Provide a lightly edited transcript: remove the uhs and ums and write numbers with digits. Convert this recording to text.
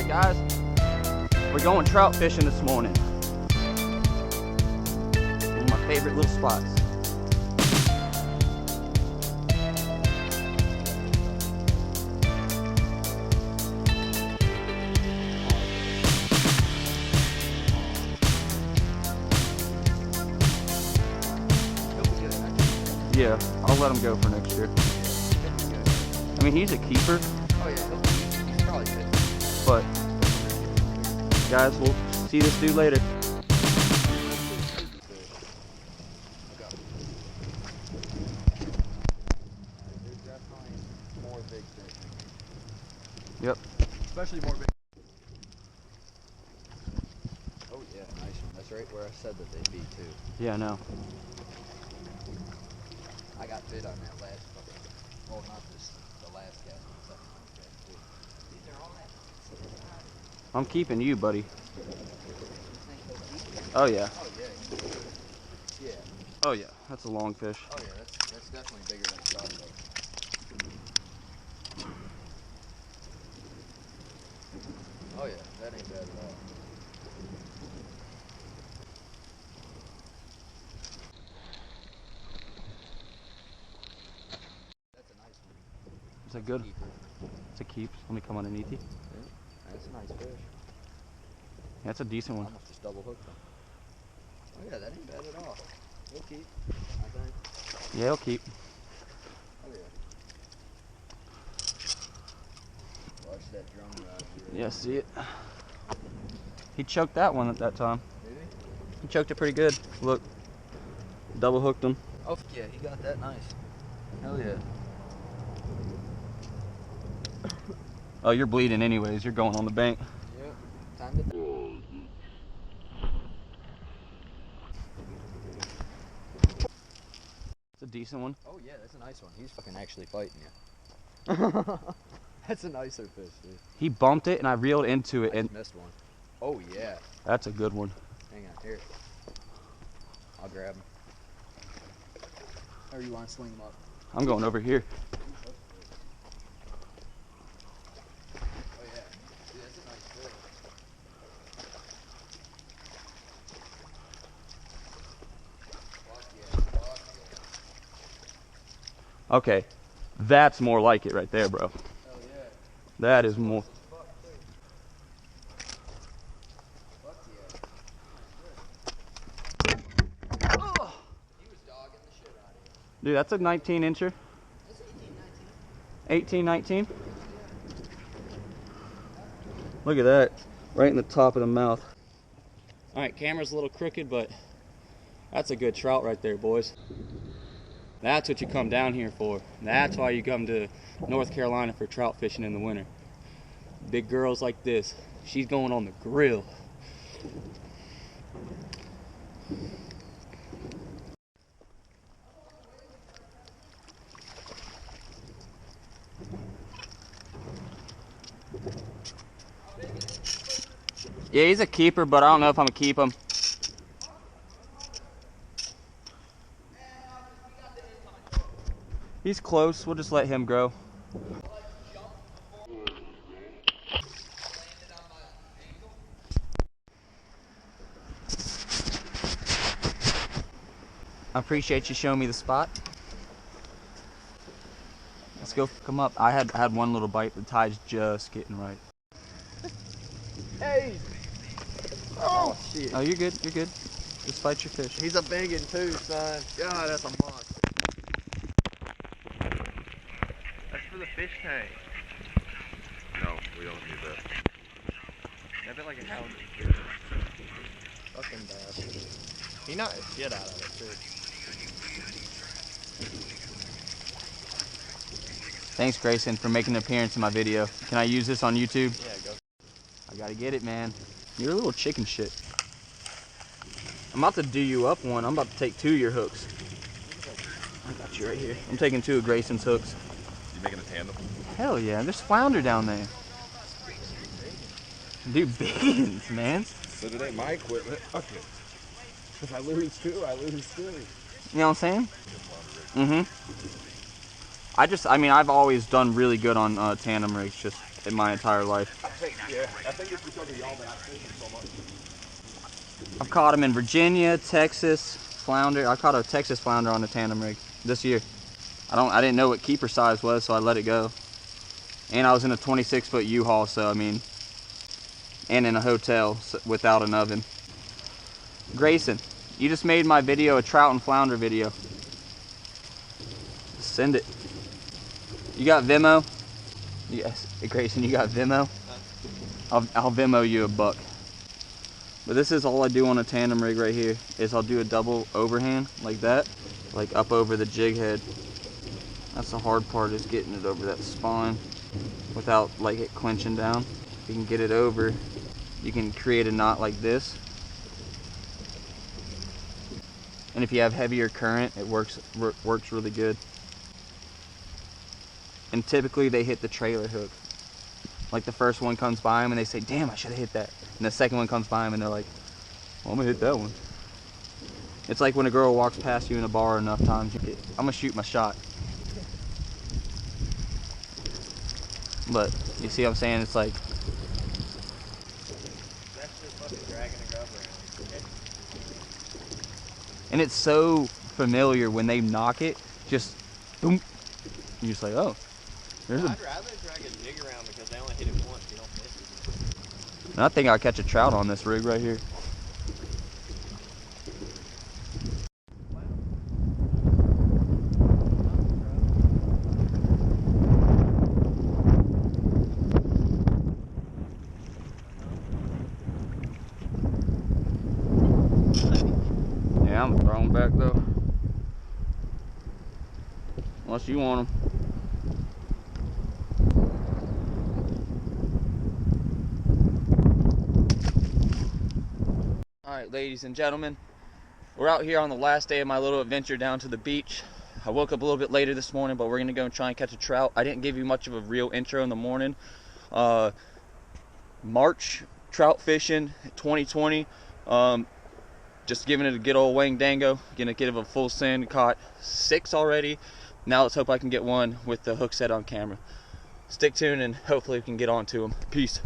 Alright guys, we're going trout fishing this morning. One of my favorite little spots. Yeah, I'll let him go for next year. I mean, he's a keeper. Oh yeah, he's probably good. But, guys, we'll see this dude later. Yep. Especially more big. Oh yeah, nice one. That's right where I said that they'd be too. Yeah, I know. I got bit on that last couple. Well, not this, the last guy. The second one too. These are all that. I'm keeping you, buddy. Oh yeah. Oh yeah. Yeah. Oh yeah. That's a long fish. Oh yeah, that's definitely bigger than a trout though. Oh yeah, that ain't bad at all. That's a nice one. Is that good? Keeper. It's a keep. Let me come underneath you. Yeah, that's a nice fish. Yeah, that's a decent one. Almost just double hooked him. Oh yeah, that ain't bad at all. He'll keep, I think. Yeah, he'll keep. Oh yeah. Watch that drum rod here. Yeah, see it? He choked that one at that time. Did he? He choked it pretty good. Look. Double hooked him. Oh yeah, he got that nice. Hell yeah. Oh, you're bleeding anyways. You're going on the bank. Yep. Time to. It's a decent one. Oh yeah, that's a nice one. He's fucking actually fighting you. That's a nicer fish, dude. He bumped it and I reeled into it I and just missed one. Oh yeah. that's a good one. Hang on, here. I'll grab him. Or you want to swing him up? I'm going over here. Oh yeah. Dude, that's a nice fish. Fuck yeah. Fuck yeah. Okay. That's more like it right there, bro. Hell yeah. That is more. Fuck yeah. Oh, he was dogging the shit out of you. Dude, that's a 19 incher. That's 18, 19? Look at that. Right in the top of the mouth. Alright, camera's a little crooked, but that's a good trout right there, boys. That's what you come down here for. That's why you come to North Carolina for trout fishing in the winter. Big girls like this. She's going on the grill. Yeah, he's a keeper, but I don't know if I'm gonna keep him. He's close. We'll just let him grow. I appreciate you showing me the spot. Let's go come up. I had one little bite. The tide's just getting right. Hey! Oh shit. Oh, you're good. You're good. Just fight your fish. He's a big one too, son. God, that's a monster. That's for the fish tank. No, we don't need that. That'd be like a house. Fucking bastard. He knocked the shit out of it too. Thanks, Grayson, for making an appearance in my video. Can I use this on YouTube? Yeah, go. I gotta get it, man. You're a little chicken shit. I'm about to do you up one. I'm about to take 2 of your hooks. I got you right here. I'm taking 2 of Grayson's hooks. You making a tandem? Hell yeah, there's flounder down there. Dude, biggins, man. But it ain't my equipment. Okay. If I lose 2, I lose 2. You know what I'm saying? Mm-hmm. I mean, I've always done really good on tandem rigs just in my entire life. Yeah, I think it's because of y'all that I fish them so much. I've caught them in Virginia, Texas, flounder. I caught a Texas flounder on the tandem rig this year. I didn't know what keeper size was, so I let it go. And I was in a 26-foot U-Haul, so I mean, and in a hotel without an oven. Grayson, you just made my video a trout and flounder video. Send it. You got Vimeo? Yes, hey Grayson, you got Vimeo? I'll Vimeo you a buck. But this is all I do on a tandem rig right here, is I'll do a double overhand like that, like up over the jig head. That's the hard part, is getting it over that spine without like it clenching down. If you can get it over, you can create a knot like this. And if you have heavier current, it works really good. And typically they hit the trailer hook. Like the first one comes by them and they say, damn, I should have hit that. And the second one comes by them and they're like, well, I'm gonna hit that one. It's like when a girl walks past you in a bar enough times, I'm gonna shoot my shot. But you see what I'm saying? It's like, That's just fucking dragging a grub around. and it's so familiar when they knock it, just boom. You're just like, oh, there's a. I'd rather drag a jig around because they only hit it once, you don't miss it. And I think I'll catch a trout on this rig right here. Yeah, I'm throwing back though. Unless you want them. Alright, ladies and gentlemen, we're out here on the last day of my little adventure down to the beach. I woke up a little bit later this morning, but we're going to go and try and catch a trout. I didn't give you much of a real intro in the morning. March trout fishing 2020. Just giving it a good old wang dango. Gonna get a full send. Caught 6 already. Now let's hope I can get one with the hook set on camera. Stick tuned and hopefully we can get on to them. Peace.